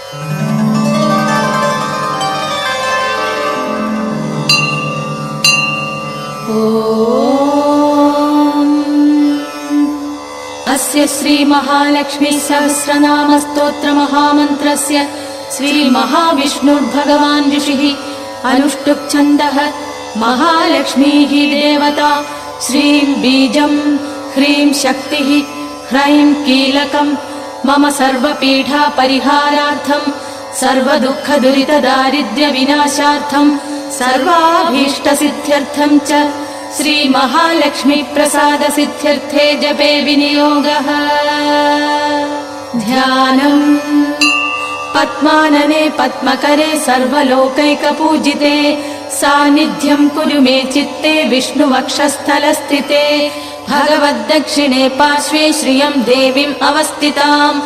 अस्य श्री महालक्ष्मी सहस्रनाम स्तोत्र महामन्त्रस्य श्री महाविष्णुर्भगवान् ऋषिः अनुष्टुप् छन्दः। महालक्ष्मीः देवता श्रीं बीजं ह्रीं शक्तिः ह्रैं कीलकम् मम सर्वपीठा परिहारार्थं सर्वदुःखदुरितदारिद्र्यविनाशार्थं सर्वाभीष्टसिद्ध्यर्थं च श्री महालक्ष्मी प्रसाद सिद्ध्यर्थे जपे विनियोगः। ध्यानम् पद्मानने पद्मकरे सर्वलोकैकपूजिते सान्निध्यं कुरु मे चित्ते विष्णुवक्षस्थलस्थिते भगवद्दक्षिणे पार्श्वे श्रियं देवीम् अवस्थिताम्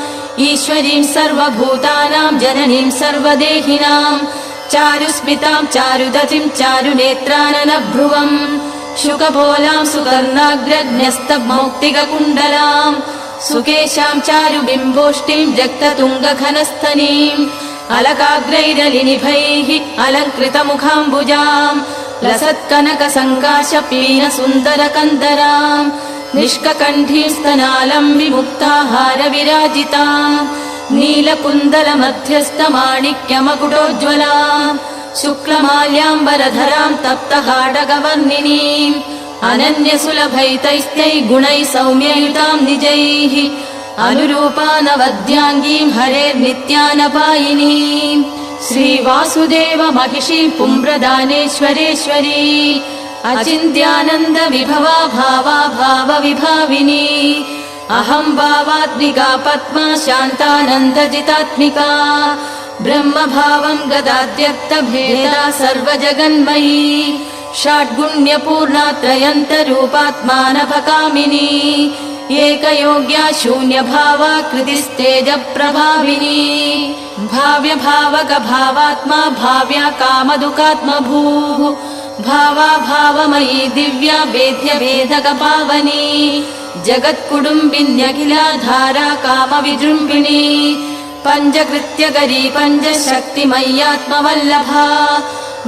ईश्वरीं सर्वभूतानां जननीं सर्वदेहिनां चारुस्मितां चारुदतिं चारुनेत्राननभ्रुवम् शुकपोलां सुकर्णाग्रज्ञस्तमौक्तिककुण्डलां सुकेशां चारुबिम्बोष्टिं जक्ततुङ्गघनस्तनीम् अलकाग्रैरलिनिभैः अलङ्कृतमुखाम्बुजां लसत्कनकसङ्काशपीनसुन्दरकन्दरां निष्ककण्ठीं स्तनालं विमुक्ताहारविराजितां नीलकुन्दलमध्यस्थमाणिक्यमकुटोज्ज्वलां शुक्लमाल्याम्बरधरां तप्तहाडकवर्णिनीम् अनन्यसुलभैतैस्तैः गुणैः सौम्ययुतां निजैः अनुरूपानवद्याङ्गीं हरेर्नित्यानपायिनीं श्रीवासुदेव महिषीं पुम्रदानेश्वरेश्वरी अचिन्त्यानन्दविभवा भावा भावविभाविनी अहं भावात्मिका पद्मा शान्तानन्दजितात्मिका ब्रह्मभावं गदाद्यक्तभेदा सर्वजगन्मयी षड्गुण्यपूर्णा त्रयन्तरूपात्मानभकामिनी एकयोग्या शून्यभावा कृतिस्तेजप्रभाविनी भाव्यभावकभावात्मा भाव्या कामदुःखात्मभूः भावा भावमयी दिव्या वेद्यभेदकपावनी जगत्कुटुम्बिन्यखिलाधारा कामविजृम्भिणी पञ्चकृत्यकरी पञ्चशक्तिमय्यात्मवल्लभा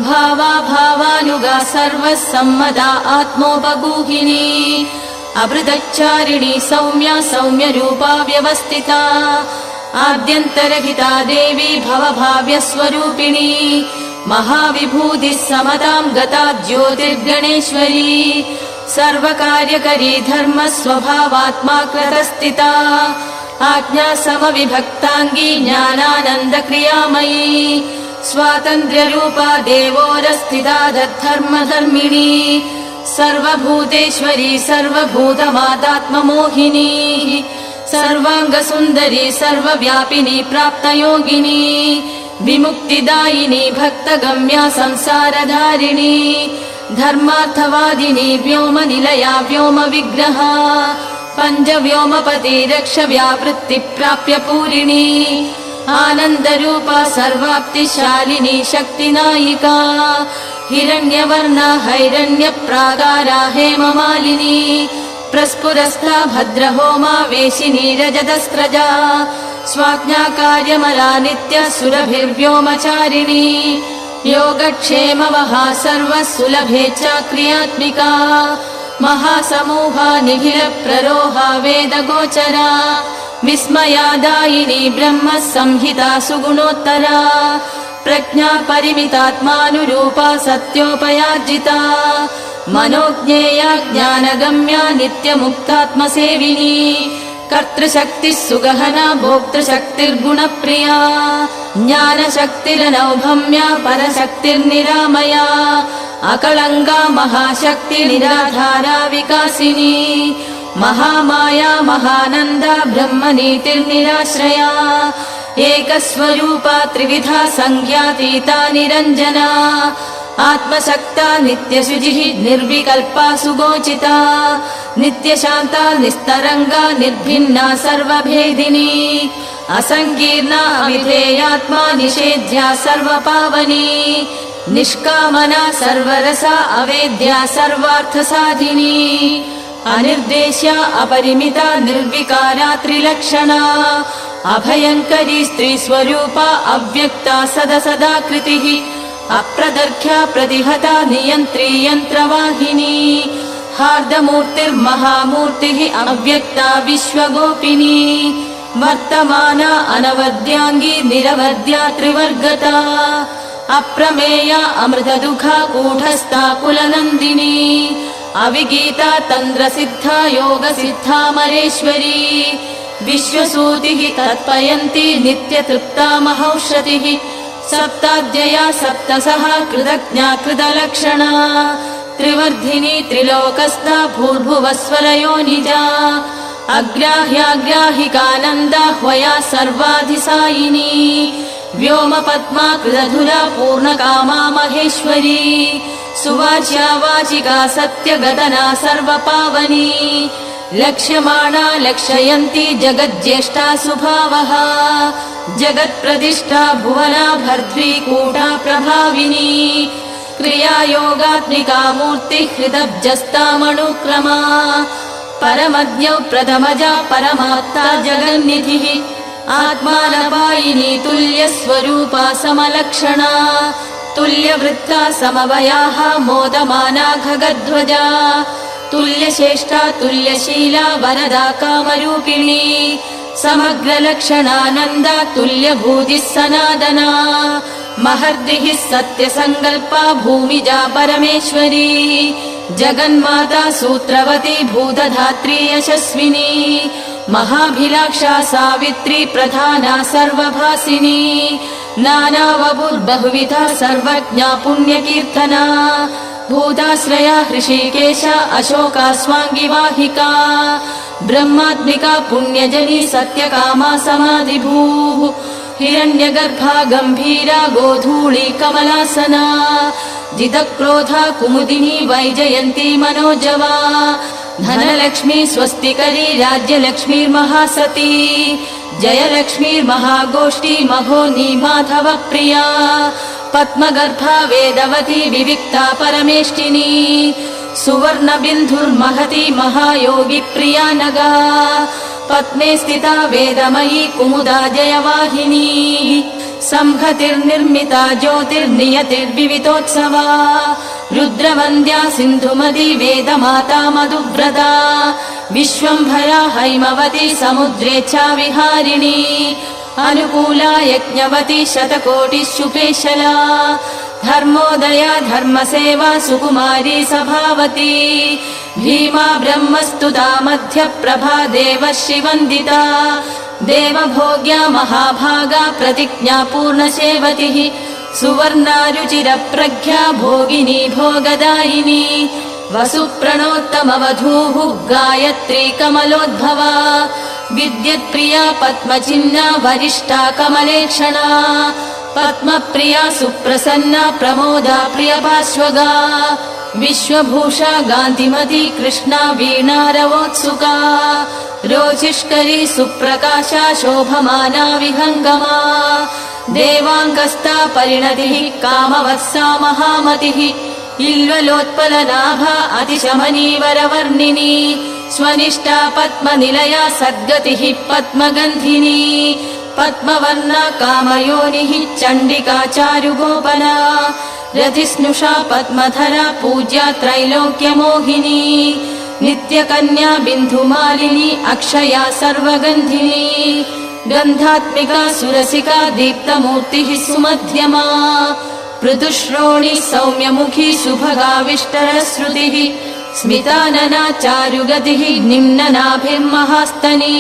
भावा भावानुगा सर्वसम्मदा आत्मोपगूहिनी अभृतच्चारिणी सौम्या सौम्यरूपा व्यवस्थिता आद्यन्तरहिता देवी भवभाव्यस्वरूपिणी महाविभूतिः समतां गता ज्योतिर्गणेश्वरी सर्वकार्यकरी धर्मस्वभावात्मा कृतस्थिता आज्ञा समविभक्ताङ्गी ज्ञानानन्दक्रियामयी स्वातन्त्र्यरूपा देवोरस्थिता धर्मधर्मिणी सर्वभूतेश्वरी सर्वभूतमातात्ममोहिनी सर्वाङ्गसुन्दरी सर्वव्यापिनी प्राप्तयोगिनी विमुक्तिदायिनी भक्तगम्या संसारधारिणी धर्मार्थवादिनी व्योमनिलया व्योमविग्रहा पञ्चव्योमपति रक्षव्यावृत्तिप्राप्य पूरिणी आनन्दरूपा सर्वाप्तिशालिनी शक्तिनायिका हिरण्यवर्णा हैरण्यप्राकारा हेममालिनी प्रस्फुरस्था भद्रहोमा वेशिनी रजतस्रजा स्वाज्ञाकार्यमला नित्य सुरभिर्व्योमचारिणी योगक्षेमवहा सर्वसुलभे च क्रियात्मिका महासमूहा निखिलप्ररोहा वेदगोचरा विस्मयादायिनी ब्रह्मसंहिता सुगुणोत्तरा प्रज्ञा परिमितात्मानुरूपा सत्योपयार्जिता मनोज्ञेया ज्ञानगम्या नित्यमुक्तात्मसेविनी कर्तृशक्तिः सुगहना भोक्तृशक्तिर्गुणप्रिया ज्ञानशक्तिरनौभम्या परशक्तिर्निरामया अकलङ्गा महाशक्तिनिराधारा विकासिनी महामाया महानन्दा ब्रह्मनीतिर्निराश्रया एकस्वरूपा त्रिविधा संज्ञातीता निरञ्जना आत्मशक्ता नित्यशुचिः निर्विकल्पा सुगोचिता नित्यशान्ता निस्तरङ्गा निर्भिन्ना सर्वभेदिनी असङ्कीर्णा अविधेयात्मा निषेध्या सर्वपावनी निष्कामना सर्वरसा अवेद्या सर्वार्थसाधिनी अनिर्देश्या अपरिमिता निर्विकारा त्रिलक्षणा अभयङ्करी स्त्रीस्वरूपा अव्यक्ता सदसदाकृतिः अप्रदर्ख्या प्रतिहता नियन्त्री यन्त्रवाहिनी हार्दमूर्तिर्महामूर्तिः अव्यक्ता विश्वगोपिनी वर्तमाना अनवद्याङ्गी निरवद्या त्रिवर्गता अप्रमेया अमृतदुःखा कूढस्था कुलनन्दिनी अविगीता तन्द्रसिद्धा योगसिद्धामरेश्वरी विश्वसूतिः तत्पयन्ती नित्यतृप्ता महौषधिः सप्ताद्यया सप्तसः कृतज्ञा कृतलक्षणा त्रिवर्धिनी त्रिलोकस्था भूर्भुवस्वरयोनिजा अग्राह्याग्राहिकानन्दाह्वया सर्वाधिसायिनी व्योमपद्मा कृतधुरा पूर्णकामा महेश्वरी सुवाच्या वाचिका सत्यगदना सर्वपावनी लक्ष्यमाणा लक्षयन्ती जगज्ज्येष्ठा सुभावः जगत्प्रतिष्ठा भुवना भर्त्री कूटा प्रभाविनी क्रियायोगात्मिका मूर्तिः हृदब्जस्तामणुक्रमा परमज्ञौ प्रथमजा परमात्ता जगन्निधिः आत्मानपायिनी तुल्यस्वरूपा समलक्षणा तुल्यवृत्ता समवयाः मोदमाना खगध्वजा तुल्यश्रेष्ठा तुल्यशीला वरदा कामरूपिणी समग्रलक्षणानन्दा तुल्यभूतिः सनादना महर्दिः सत्यसङ्कल्पा भूमिजा परमेश्वरी जगन्माता सूत्रवती भूतधात्री यशस्विनी महाभिलाक्षा सावित्री प्रधाना सर्वभासिनी नानावबुर्बहुविधा सर्वज्ञा पुण्यकीर्तना भूताश्रया हृषीकेश अशोका स्वाङ्गिवाहिका ब्रह्मात्मिका पुण्यजनी सत्यकामा समाधिभूः हिरण्यगर्भा गम्भीरा गोधूळी कमलासना जितक्रोधा कुमुदिनी वैजयन्ती मनोजवा धनलक्ष्मी स्वस्तिकरी राज्यलक्ष्मीर्महासती जयलक्ष्मीर्महागोष्ठी महोनी माधवप्रिया पद्मगर्भा वेदवती विविक्ता परमेष्टिनी सुवर्णबिन्धुर्महती महायोगी प्रिया नगा पद्मे स्थिता वेदमयी कुमुदा जयवाहिनी संहतिर्निर्मिता ज्योतिर्नियतिर्विविधोत्सवा रुद्रवन्द्या सिन्धुमती वेदमाता मधुव्रता विश्वम्भरा हैमवती समुद्रेच्छा विहारिणी अनुकूला यज्ञवती शतकोटिशुपेशला धर्मोदया धर्मसेवा सुकुमारी सभावती भीमा ब्रह्मस्तुता मध्यप्रभा देवश्रीवन्दिता देवभोग्या महाभागा प्रतिज्ञा पूर्णसेवतिः सुवर्णारुचिरप्रज्ञा भोगिनी भोगदायिनी वसुप्रणोत्तमवधूः गायत्री कमलोद्भवा विद्युत्प्रिया पद्मचिह्ना वरिष्ठा कमलेक्षणा पद्मप्रिया सुप्रसन्ना प्रमोदा प्रियपार्श्वगा विश्वभूषा गान्धिमती कृष्णा वीणारवोत्सुका रोचिष्करी सुप्रकाशा शोभमाना विहङ्गमा देवाङ्गस्था परिणतिः कामवत्सा महामतिः इल्वलोत्पलनाभा अतिशमनीवरवर्णिनी स्वनिष्ठा पद्मनिलया सद्गतिः पद्मगन्धिनी पद्मवर्णा कामयोनिः चण्डिका चारुगोपना रतिस्नुषा पद्मधरा पूज्या त्रैलोक्यमोहिनी नित्यकन्या बिन्धुमालिनी अक्षया सर्वगन्धिनी गन्धात्मिका सुरसिका दीप्तमूर्तिः सुमध्यमा पृथुश्रोणी सौम्यमुखी शुभगाविष्टरश्रुतिः स्मितानना चारुगतिः निम्ननाभिर्महास्तनी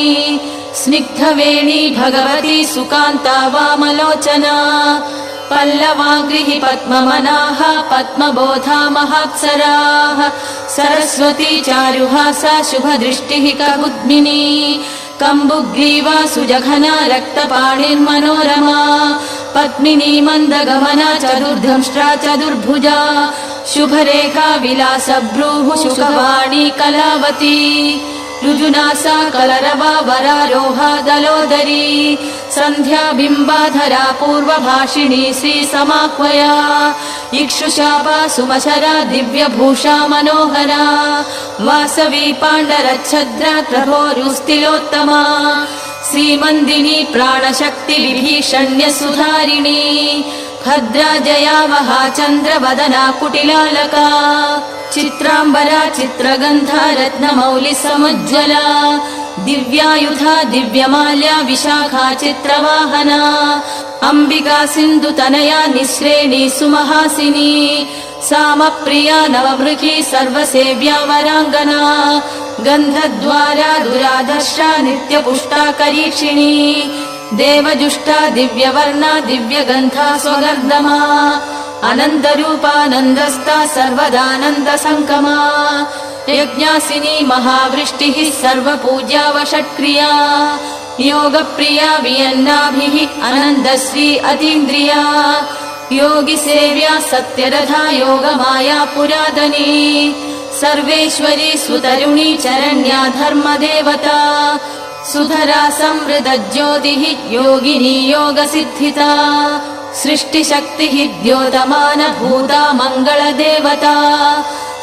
स्निग्धवेणी भगवती सुकान्ता वामलोचना पल्लवाग्रिः पद्ममनाः पद्मबोधा महाप्सराः सरस्वती चारुहासा शुभदृष्टिः कबुद्मिनी कम्बुग्रीवा सुजघना रक्तपाणिर्मनोरमा पद्मिनी मन्दगमना चतुर्धंष्ट्रा चतुर्भुजा शुभरेखा विलासभ्रूः शुकवाणी कलावती ऋजुनासा कलरवा वरारोहा दलोदरी सन्ध्या बिम्बाधरा पूर्वभाषिणी श्रीसमाह्वया इक्षुशापा सुमशरा दिव्यभूषा मनोहरा वासवी पाण्डरच्छद्रा प्रभोरुस्तिलोत्तमा श्रीमन्दिनी प्राणशक्ति विभीषण्य सुधारिणी भद्रा जया महाचन्द्रवदना कुटिलालका चित्राम्बरा चित्रगन्धा रत्नमौलि समुज्ज्वला दिव्यायुधा दिव्यमाल्या विशाखा चित्रवाहना अंबिका सिन्धुतनया निःश्रेणी सुमहासिनी सामप्रिया नवमृगी सर्वसेव्या वराङ्गना गन्धद्वारा दुराधर्षा नित्यपुष्टा करीक्षिणी देवजुष्टा दिव्यवर्णा दिव्यगन्धा स्वगर्दमा अनन्तरूपानन्दस्ता सर्वदानन्दसङ्कमा यज्ञासिनी महावृष्टिः सर्वपूज्या वषट्क्रिया योगप्रिया वियन्नाभिः अनन्दश्री अतीन्द्रिया योगिसेव्या सत्यरथा योगमाया पुरातनी सर्वेश्वरी सुतरुणी चरण्या धर्मदेवता सुधरा संवृतज्योतिः योगिनी योगसिद्धिता सृष्टिशक्तिः द्योतमानभूता मङ्गलदेवता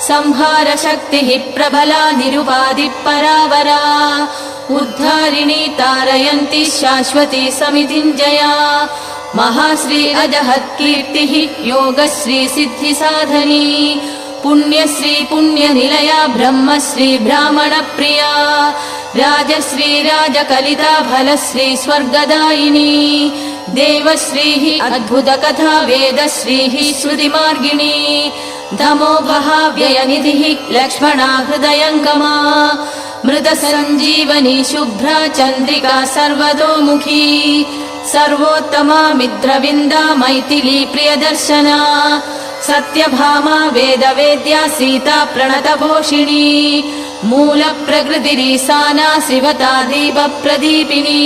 संहारशक्तिः प्रबला निरुपाधिपरावरा उद्धारिणी तारयन्ती शाश्वती समितिञ्जया महाश्री अजहत्कीर्तिः योगश्री सिद्धिसाधनी पुण्यश्री पुण्यनिलया ब्रह्मश्री ब्राह्मणप्रिया राजश्री राजकलिता फलश्री स्वर्गदायिनी देवश्रीः अद्भुतकथा वेदश्रीः श्रुतिमार्गिणी धमोभहाव्ययनिधिः लक्ष्मणा हृदयङ्गमा मृतसञ्जीवनी शुभ्रा चन्द्रिका सर्वतोमुखी सर्वोत्तमा मित्रविन्दा मैथिली प्रियदर्शना सत्यभामा वेदवेद्या सीता प्रणतपोषिणी मूलप्रकृतिरीशाना शिवता दीपप्रदीपिनी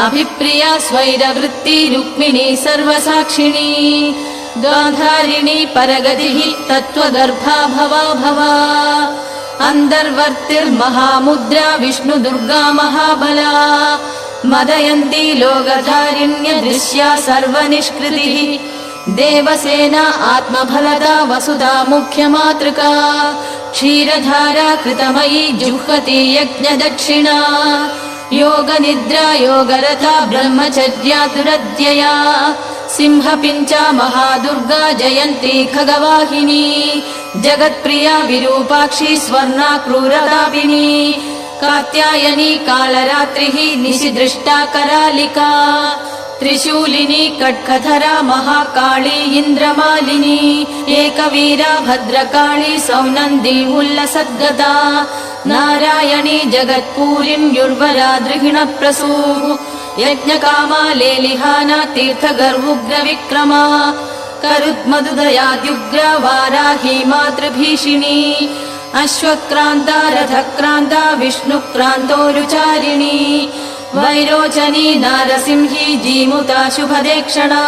अभिप्रिया स्वैरवृत्ति रुक्मिणी सर्वसाक्षिणी गान्धारिणी परगतिः तत्त्वगर्भा भवा भवा अन्तर्वर्तिर्महामुद्रा विष्णुदुर्गा महाबला मदयन्ती लोकधारिण्य दृश्या सर्वनिष्कृतिः देवसेना आत्मफलदा वसुधा मुख्यमातृका क्षीरधारा कृतमयी जुह्वति यज्ञदक्षिणा योगनिद्रा योगरथा ब्रह्मचर्या दुरध्यया सिंहपिञ्चा महादुर्गा जयन्ती खगवाहिनी जगत्प्रिया विरूपाक्षी स्वर्णा क्रूरतापिनी कात्यायनी कालरात्रिः निशिदृष्टा करालिका त्रिशूलिनी कट्खधरा महाकाली इन्द्रमालिनी एकवीरा भद्रकाली सौनन्दी उल्लसद्गता नारायणी जगत्पूरिण्युर्वरा दृघिणप्रसूः यज्ञकामा लेलिहाना तीर्थगर्वुग्रविक्रमा करुद्मदुदयाद्युग्रा वाराही मातृभीषिणी अश्वक्रान्ता रथक्रान्ता विष्णुक्रान्तोरुचारिणी वैरोचनी नारसिंही जीमुता शुभदेक्षणा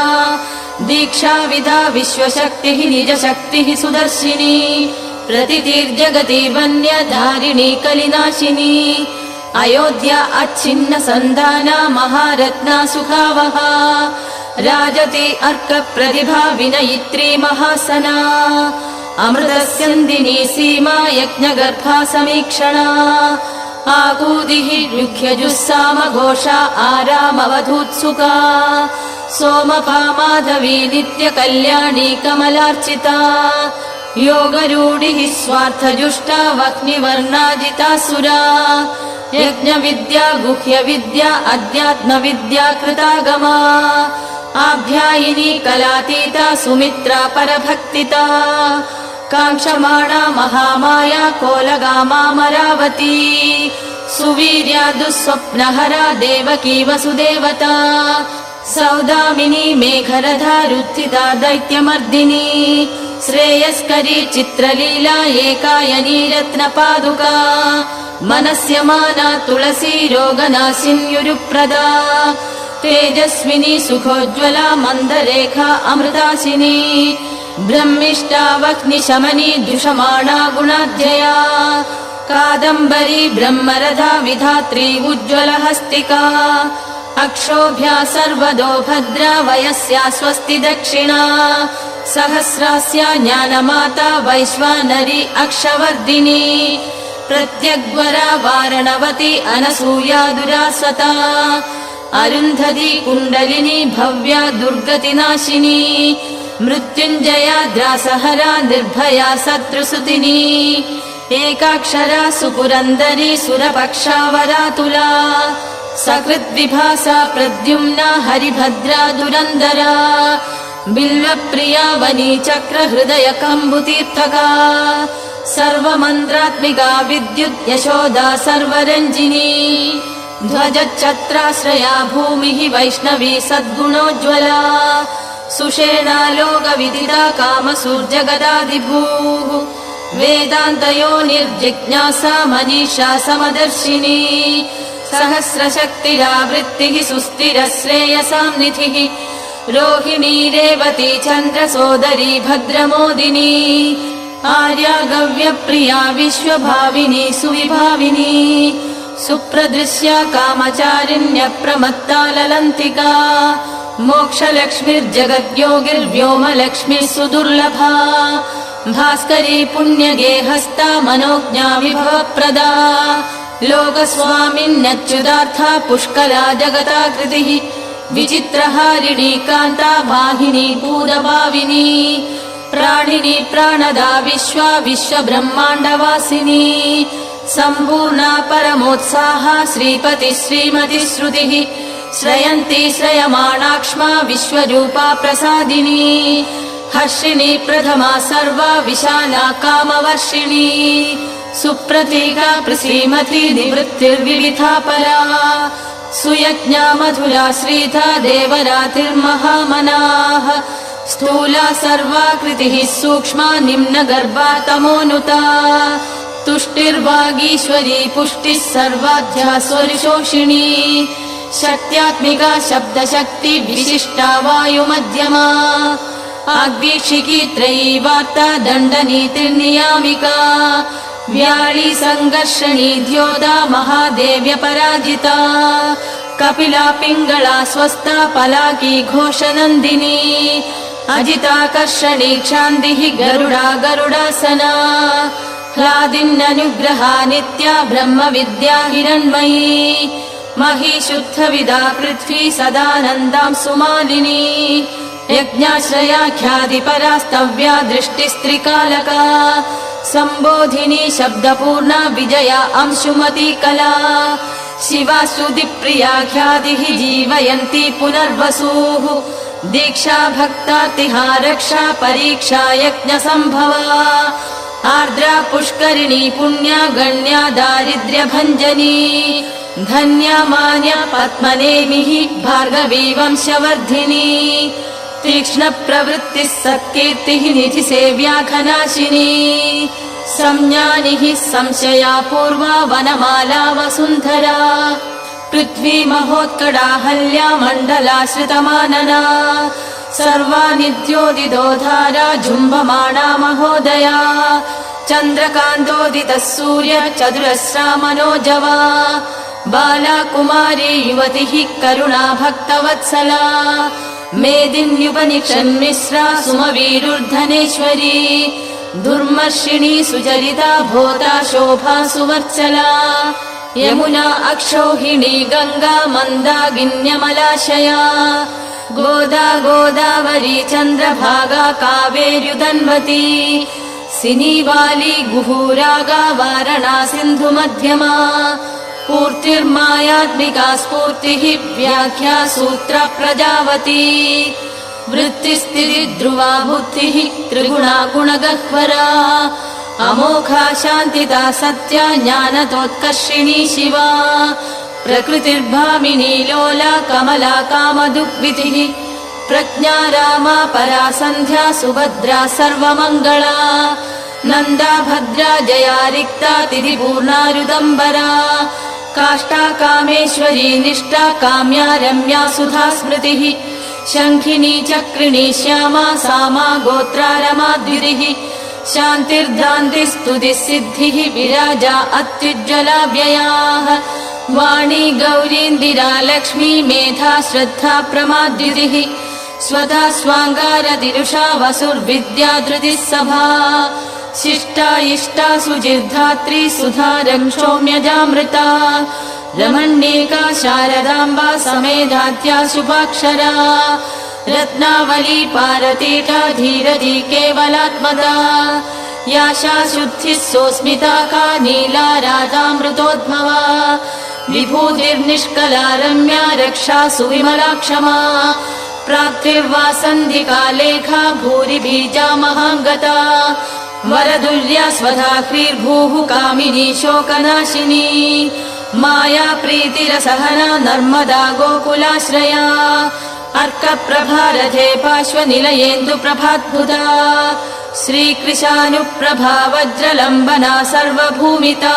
दीक्षाविधा विश्वशक्तिः निजशक्तिः सुदर्शिनी प्रतितिर्जगति वन्यधारिणी कलिनाशिनी अयोध्या अच्छिन्न सन्धाना महारत्ना सुखावहा राजति अर्क प्रतिभा विनयित्री महासना अमृतस्यन्दिनी सीमा यज्ञगर्भा समीक्षणा आकूदिः रुह्यजुस्साम घोषा आरामवधूत्सुका सोमपा माधवी नित्यकल्याणी कमलार्चिता योगरूढिः स्वार्थजुष्टा वह्निवर्णाजितासुरा यज्ञविद्या गुह्यविद्या अध्यात्मविद्या कृतागमा आभ्यायिनी कलातीता सुमित्रा परभक्तिता काङ्क्षमाणा महामाया कोलगामामरावती सुवीर्या दुःस्वप्नहरा देवकी वसुदेवता सौदामिनी मेघरथा रुत्थिता दैत्यमर्दिनी श्रेयस्करी चित्रलीला एकायनी रत्नपादुका मनस्यमाना तुलसी रोगनाशिन्युरुप्रदा तेजस्विनी सुखोज्ज्वला मन्दरेखा अमृताशिनी ब्रह्मिष्टा वह्निशमनी दुषमाणा गुणाध्यया कादम्बरी ब्रह्मरथा विधात्री उज्ज्वलहस्तिका अक्षोभ्या सर्वदो भद्रा वयस्या स्वस्ति दक्षिणा सहस्रास्या ज्ञानमाता वैश्वानरी अक्षवर्धिनी प्रत्यग्वरा वारणवती अनसूया दुरासता अरुन्धती कुण्डलिनी भव्या दुर्गतिनाशिनी मृत्युञ्जया द्रासहरा निर्भया शत्रुसुतिनी एकाक्षरा सुपुरन्दरी सुरपक्षावरातुला सकृद्विभासा प्रद्युम्ना हरिभद्रा दुरन्दरा बिल्वप्रिया वनीचक्र हृदय कम्बुतीर्थका सर्वमन्त्रात्मिका विद्युत् यशोदा सर्वरञ्जिनी ध्वजच्छत्राश्रया भूमिः वैष्णवी सद्गुणोज्ज्वला सुषेणा लोकविदिता कामसूर्जगदादिभूः वेदान्तयो निर्जिज्ञासा मनीषा समदर्शिनी सहस्रशक्तिरावृत्तिः सुस्थिरः श्रेयसां निधिः रोहिणी रेवती चन्द्रसोदरी भद्रमोदिनी आर्या गव्यप्रिया विश्वभाविनी सुविभाविनी सुप्रदृश्या कामचारिण्यप्रमत्ता ललन्तिका मोक्षलक्ष्मीर्जगद्योगिर्व्योमलक्ष्मीः सुदुर्लभा भास्करी पुण्यगेहस्ता मनोज्ञा विभवप्रदा लोकस्वामिन्यच्युतार्था पुष्कला जगताकृतिः विचित्रहारिणी कान्ता वाहिनी पूरभाविनी प्राणिनी प्राणदा विश्वा विश्वब्रह्माण्डवासिनी सम्पूर्णा परमोत्साहा श्रीपति श्रीमति श्रुतिः श्रयन्ती श्रयमाणाक्ष्मा विश्वरूपा प्रसादिनी हर्षिणी प्रथमा सर्वा विशाला कामवर्षिणी सुप्रतीका प्रसीमती निवृत्तिर्विविधा परा सुयज्ञा मधुरा श्रीधा देवरातिर्महामनाः स्थूला सर्वाकृतिः सूक्ष्मा निम्नगर्भा तमोनुता तुष्टिर्वागीश्वरी पुष्टिः सर्वाध्या स्वरिशोषिणी शक्त्यात्मिका शब्दशक्ति विशिष्टा वायुमध्यमा आग्वीक्षिकी त्रयी वार्ता दण्डनीतिर्नियामिका व्याळी सङ्घर्षणी द्योता महादेव्यपराजिता कपिला पिङ्गळा स्वस्था पलाकी घोषनन्दिनी अजिताकर्षणी क्षान्तिः गरुडा गरुडासना ह्लादिन्यनुग्रहा नित्या ब्रह्मविद्या हिरण्मयी मही शुद्धविदा पृथ्वी सदानन्दां सुमालिनी यज्ञाश्रयाख्यादिपरास्तव्या दृष्टिस्त्रिकालका सम्बोधिनी शब्दपूर्णा विजया अंशुमती कला शिवा श्रुतिप्रियाख्यातिः जीवयन्ती पुनर्वसुः दीक्षा भक्तातिहारक्षा परीक्षा यज्ञसम्भवा आर्द्रा पुष्करिणी पुण्या गण्या दारिद्र्यभञ्जनी धन्या मान्या पद्मनेमिः भार्गवी वंशवर्धिनी तीक्ष्ण प्रवृत्तिः सत्कीर्तिः निधिसेव्या घनाशिनी संज्ञानिः संशया पूर्वा वनमाला वसुन्धरा पृथ्वी महोत्कडाहल्या मण्डलाश्रितमानना सर्वानिद्योदितोधारा झुम्बमाणा महोदया चन्द्रकान्तोदितः सूर्य चतुरस्रा मनोजवा बाला कुमारी युवतिः करुणा भक्तवत्सला मेदिन्युपनिषन्मिश्रा सुमवीरुर्धनेश्वरी दुर्मर्षिणी सुचरिता भोता शोभा सुवर्चला यमुना अक्षौहिणी गंगा मन्दाकिन्यमलाशया गोदा गोदावरी चन्द्रभागा कावेर्युदन्वती सिनीवाली गुहुरागा वारणा सिन्धु मध्यमा पूर्तिर्मायात्मिका स्फूर्तिः व्याख्या सूत्र प्रजावती वृत्तिस्थिति ध्रुवा बुद्धिः त्रिगुणा गुणगह्वरा अमोघा शान्तिता सत्या ज्ञानतोत्कर्षिणी शिवा प्रकृतिर्भामिनी लोला कमला कामदुग्विधिः प्रज्ञा रामा परा सन्ध्या सुभद्रा सर्वमङ्गला नन्दा भद्रा जया रिक्ता तिथिपूर्णारुदम्बरा काष्ठा कामेश्वरी निष्ठा काम्या रम्या सुधा स्मृतिः शङ्खिनी चक्रिणी श्यामा सामा गोत्रा रमाद्युतिः शान्तिर्ध्रान्तिस्तुतिः सिद्धिः विराजा अत्युज्ज्वला व्ययाः वाणी गौरीन्दिरा लक्ष्मी मेधा श्रद्धा प्रमाद्युतिः स्वधा स्वाङ्गारतिरुषा वसुर्विद्या धृतिः सभा शिष्टा इष्टा सुजिर्धात्री सुधारं सौम्यजामृता रमण्येका शारदाम्बा समेधात्या शुभाक्षरा रत्नावली पारतीटा धीरजी केवलात्मदा याशा शुद्धिः सोऽस्मिता का नीला राधामृतोद्भवा विभूतिर्निष्कला रम्या रक्षा सुविमला क्षमा प्राप्तिर्वासन्धिका लेखा भूरिबीजा महाङ्गता वरदुर्या स्वधाक्रीर्भूः कामिनी शोकनाशिनी माया प्रीतिरसहना नर्मदा गोकुलाश्रया अर्कप्रभारथे पार्श्वनिलयेन्दु प्रभाद्भुता श्रीकृशानुप्रभा वज्रलम्बना सर्वभूमिता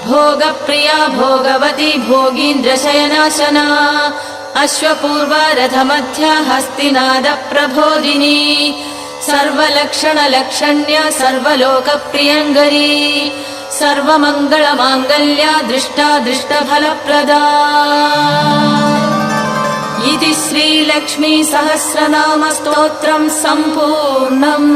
भोगप्रिया भोगवती भोगीन्द्रशयनाशना अश्वपूर्वा रथमध्या हस्तिनादप्रबोधिनी सर्वलक्षणलक्षण्या सर्वलोकप्रियङ्करी सर्वमङ्गलमाङ्गल्या दृष्टा दृष्टफलप्रदा इति श्रीलक्ष्मी सहस्रनाम स्तोत्रम् सम्पूर्णम्।